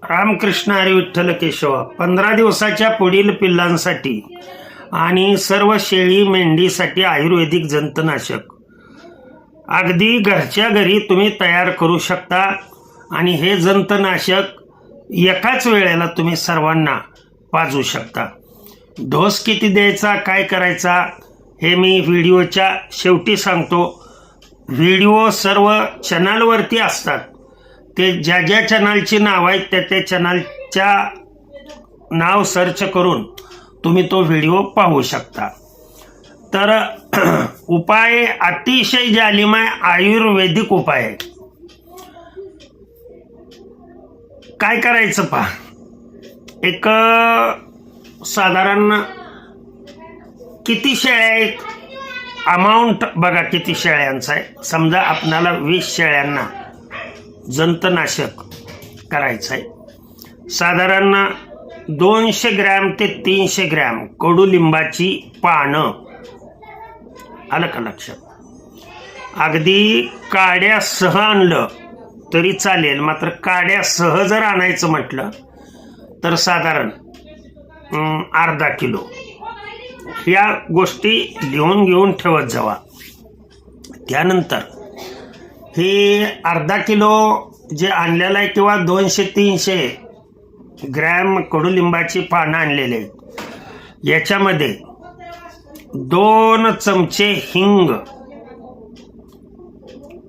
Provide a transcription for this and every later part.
रामकृष्ण हरी विठ्ठल केशव. 15 दिवसाच्या पुढील पिल्लांसाठी आणि सर्व शेळी मेंढीसाठी आयुर्वेदिक जंतनाशक अगदी घरच्या घरी तुम्ही तयार करू शकता. आणि हे जंतनाशक एकाच वेळेला तुम्ही सर्वांना पाजू शकता. डोस किती द्यायचा, काय करायचा हे मी व्हिडिओच्या शेवटी सांगतो. व्हिडिओ सर्व चॅनलवरती असतात. ते ज्या ज्या चॅनलची नाव आहेत त्या त्या चॅनलच्या नाव सर्च करून तुम्ही तो व्हिडिओ पाहू शकता. तर उपाय अतिशय जालिम आयुर्वेदिक उपाय आहे. काय करायचं पहा. एक साधारण किती शेळ्या आहेत, अमाऊंट बघा किती शेळ्यांचा आहे. समजा आपणाला 20 शेळ्यांना जंतनाशक करायचं आहे. साधारण 200 ग्रॅम ते 300 ग्रॅम कडुलिंबाची पानं, आलं का लक्षात. अगदी काड्यासह आणलं तरी चालेल, मात्र काड्यासह जर आणायचं म्हटलं तर साधारण अर्धा किलो. या गोष्टी लिहून घेऊन ठेवत जावा. त्यानंतर हे अर्धा किलो जे आणलेलं आहे किंवा 200-300 ग्रॅम कडुलिंबाची पानं आणलेले आहेत, याच्यामध्ये 2 चमचे हिंग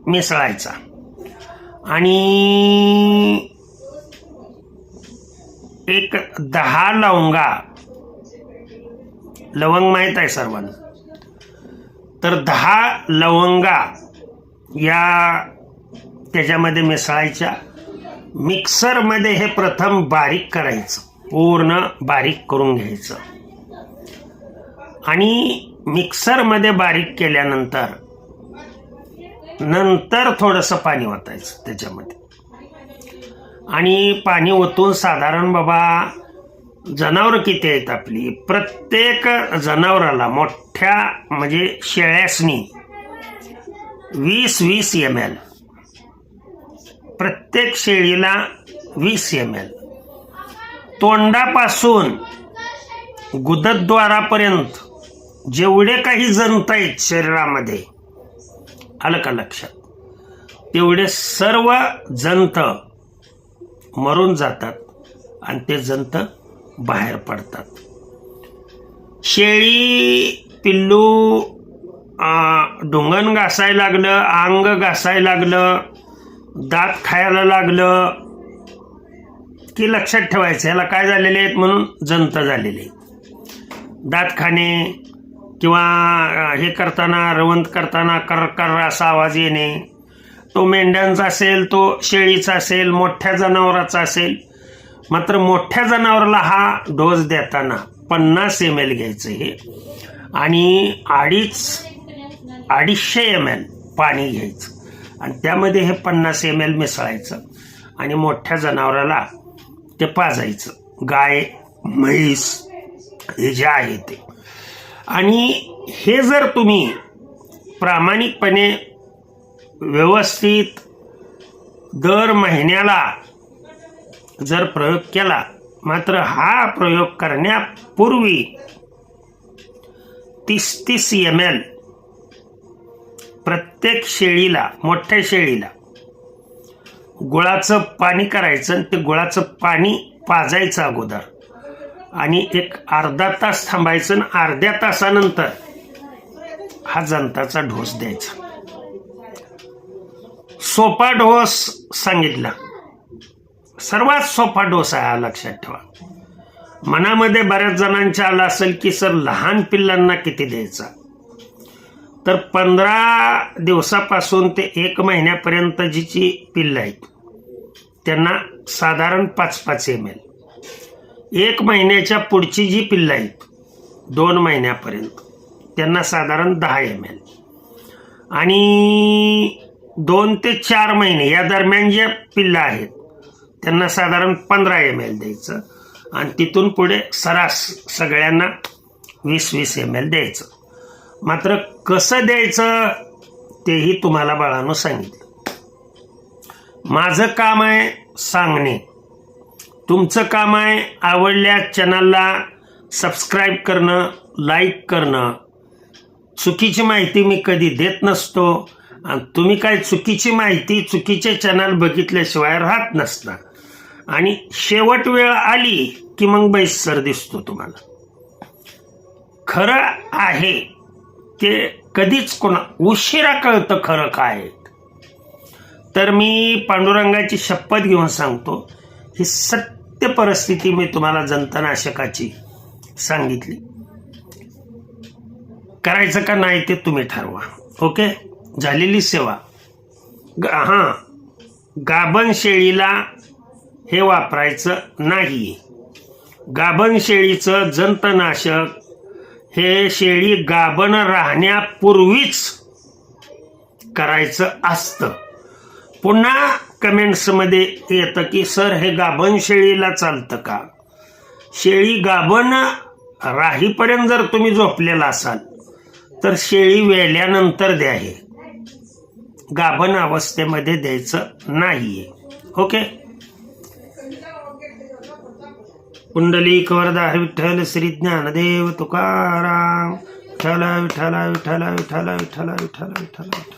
मिसळायचा आणि एक 10 लवंगा, लवंग माहीत आहे सर्वांना, तर 10 लवंगा या त्याच्यामध्ये मिसळायच्या. मिक्सरमध्ये हे प्रथम बारीक करायचं, पूर्ण बारीक करून घ्यायचं. आणि मिक्सरमध्ये बारीक केल्यानंतर थोडंसं पाणी ओतायचं त्याच्यामध्ये. आणि पाणी ओतून साधारण बाबा जनावरं किती आहेत आपली, प्रत्येक जनावराला मोठ्या म्हणजे शेळ्यासनी 20-20 ml, प्रत्येक शेळीला 20 ml, तोंडापासून गुदद्वारापर्यंत जेवढे काही जंत आहेत शरीरामध्ये, आलं का लक्षात, तेवढे सर्व जंत मरून जातात आणि ते जंत बाहेर पडतात. शेळी पिल्लू ढुंगण घासायला लागलं, अंग घासायला लागलं, दात खायला लागलं की लक्षात ठेवायचं याला काय झालेले आहेत म्हणून जंत झालेले. दात खाणे किंवा हे करताना, रवंत करताना कर असा आवाज येणे, तो मेंढ्यांचा असेल, तो शेळीचा असेल, मोठ्या जनावराचा असेल. मात्र मोठ्या जनावराला हा डोस देताना 50 ml घ्यायचं हे, आणि 250 ml पाणी घ्यायचं आणि त्यामध्ये हे 50 ml मिसळायचं आणि मोठ्या जनावराला ते पाजायचं. गाय, म्हैस हे जे आहे ते. आणि हे जर तुम्ही प्रामाणिकपणे व्यवस्थित दर महिन्याला जर प्रयोग केला, मात्र हा प्रयोग करण्यापूर्वी 30 ml प्रत्येक शेळीला, मोठ्या शेळीला गुळाचं पाणी करायचं आणि ते गुळाचं पाणी पाजायचं अगोदर आणि एक अर्धा तास थांबायचं आणि अर्ध्या तासानंतर हा जंताचा डोस द्यायचा. सोपा डोस सांगितला, सर्वात सोपा डोस आहे हा, लक्षात ठेवा. मनामध्ये बऱ्याच जणांच्या आलं असेल की सर लहान पिल्लांना किती द्यायचा, तर 15 दिवसापासून ते 1 महिन्यापर्यंत जी पिल्लं आहेत त्यांना साधारण 5-5 ml. 1 महिन्याच्या पुढची जी पिल्लं आहेत 2 महिन्यापर्यंत त्यांना साधारण 10 ml. आणि 2 ते 4 महिने या दरम्यान जे पिल्लं आहेत त्यांना साधारण 15 ml द्यायचं. आणि तिथून पुढे सरास सगळ्यांना 20-20 ml द्यायचं. मात्र कसं द्यायचं तेही तुम्हाला बाळांनो सांगितलं. माझं काम आहे सांगणे तुमचं काम आहे आवडल्या चॅनलला सबस्क्राईब करणं, लाईक करणं. चुकीची माहिती मी कधी देत नसतो आणि तुम्ही काय चुकीची माहिती, चुकीचे चॅनल बघितल्याशिवाय राहत नसता. आणि शेवट वेळ आली की मग बैसर दिसतो तुम्हाला. खरं आहे ते कधीच उशिरा कळतं खरं काय आहे. तर मी पांडुरंगाची शपथ घेऊन सांगतो, ही सत्य परिस्थिती मी तुम्हाला जंतनाशकाची सांगितली. करायचं का नाही ते तुम्ही ठरवा. ओके, झालेली सेवा. हां, गाभण शेळीला हे वापरायचं नाही. गाभण शेळीचं जंतनाशक हे शेळी गाभण राहण्यापूर्वीच करायचं असतं. पुन्हा कमेंट्समध्ये येतं की सर हे गाभण शेळीला चालतं का? शेळी गाभण राहीपर्यंत जर तुम्ही झोपलेला असाल तर शेळी वेल्यानंतर द्या. हे गाभण अवस्थेमध्ये द्यायचं नाहीये. ओके. पुंडलिक वरदा विठ्ठल श्री ज्ञानदेव तुकाराम. विठ्ठल विठ्ठल विठ्ठल विठ्ठल विठ्ठल विठ्ठल विठ्ठल.